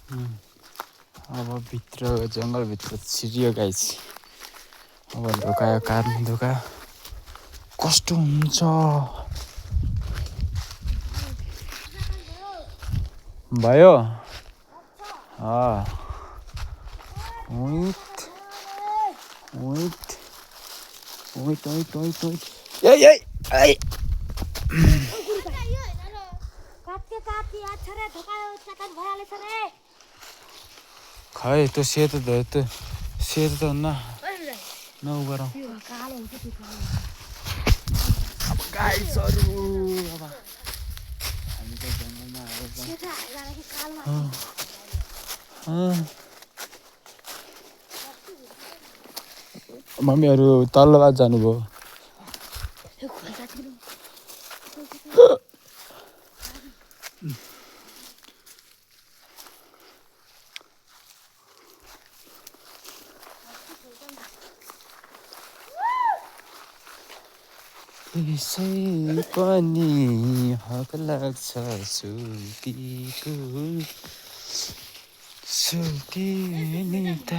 अब भित्र जङ्गलभित्र छिरियो गाइस। अब धोका काट्ने धोका कस्तो हुन्छ भयो। खै त्यो सेतो त हुन्न नउगरौँ। अब गाइसहरू अब हामी त जङ्गलमा आएर मम्मीहरू तल्लो जानुभयो। यसै पनि हक लाग्छ सुतिनी त।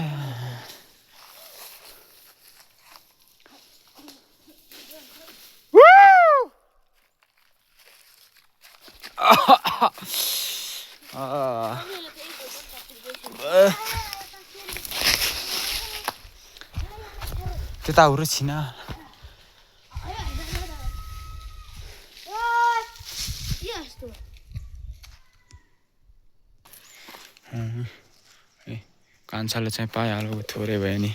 त्यता हुरो छिन कान्छाले चाहिँ पाइहाल्यो थोरै भयो नि।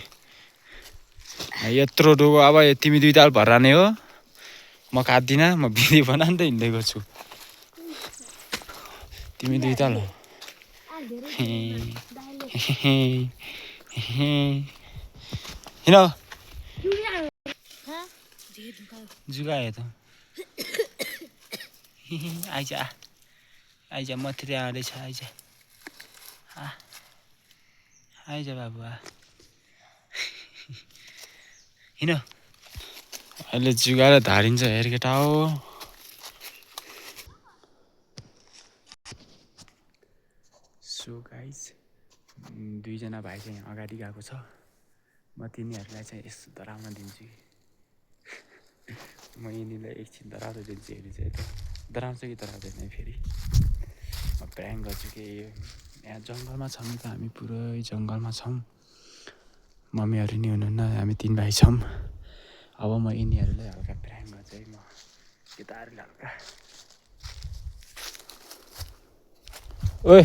यत्रो डोको अब तिमी 2 ताल भराने हो। म काट्दिनँ, म भिडियो बनाएर त हिँड्दै गर्छु। तिमी 2 ताल हिँड जुगायो त आइज मतिर आउँदैछ आइज बाबु हिँड। अहिले जुगाएर धारिन्छ हेर केटा हो। सो गाइस 2 जना भाइ चाहिँ अगाडि गएको छ। म तिनीहरूलाई चाहिँ यसो डराउन दिन्छु। म यिनीलाई एकछिन डराउँदै दिन्छु। हेरि चाहिँ त डराउँछ कि डराउँदैन फेरि म प्र्याङ्क गर्छु कि यहाँ जङ्गलमा छौँ नि त हामी पुरै जङ्गलमा छौँ। मम्मीहरू नि हुनुहुन्न, हामी 3 भाइ छौँ। अब म यिनीहरूलाई हल्का प्र्याङ्क गर्छु है। म केटाहरूले हल्का ओए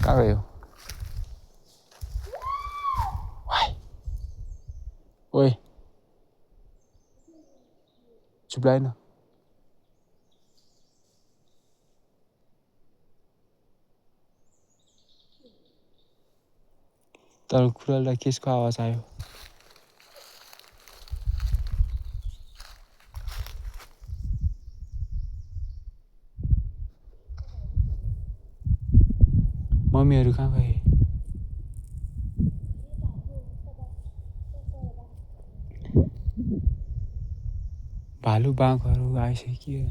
कहाँ गयो ओए चुप लाग्यो न। तर कुरालाई केसको आवाज आयो। मम्मीहरू कहाँ गए? भालु बाघहरू आइसक्यो।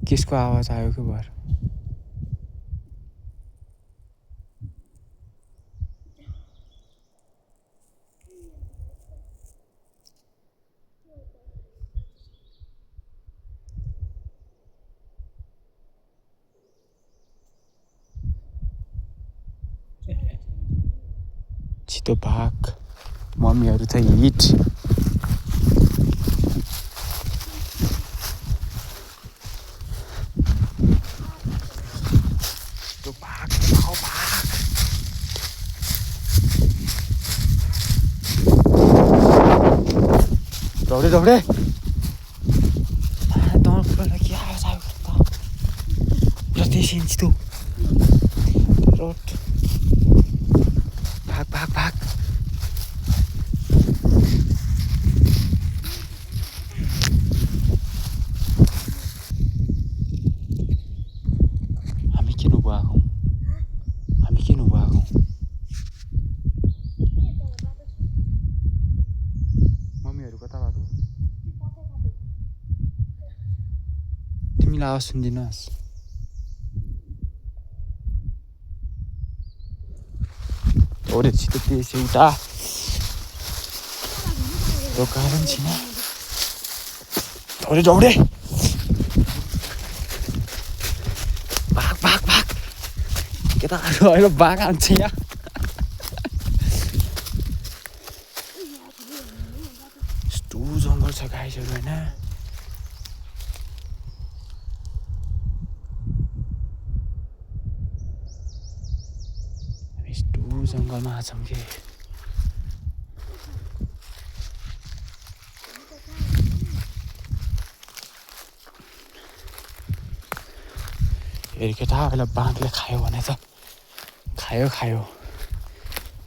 केसको आवाज आयो के भर? छिटो भाग, मम्मीहरू चाहिँ हिट। छिटो भाग भाग। दौडे कुरालाई के आवाज आयो त? त्यसै छिटो रोड भाग। हामी किन उभो आएको? मम्मीहरू कता बाटो? तिमीलाई आवाज सुन्दिनस्? 오래 지도띠에서 우다 너 가는 지나 오래 오래 bác cái ta gọi là bác ăn chia đủ 정글 저 가이셔면은 đủ 정글만 정게 이렇게 다 그냥 빵들 가요 원해서 가요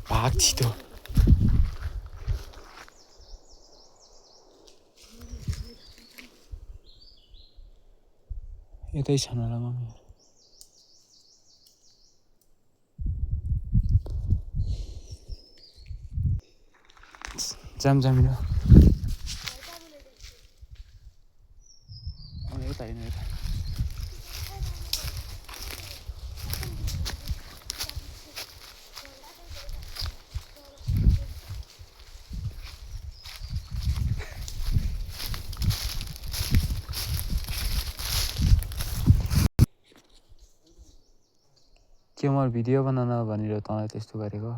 막 지도 이때 전화라 맘이 짬짬이라 여기다 있네 여기다 के मैले भिडियो बनाउन भनेर तँलाई त्यस्तो गरेको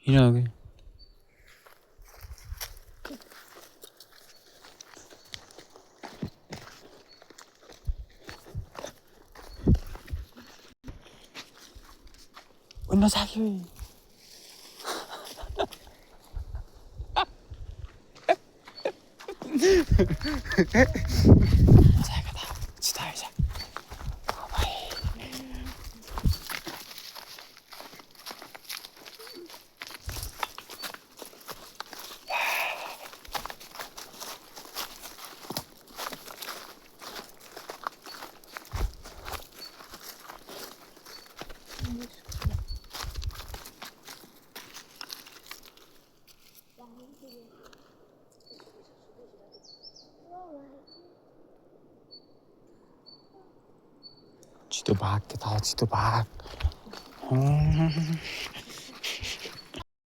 이나게 너 사기 자기가 다 지다이자 지도 막, 다 지도 막.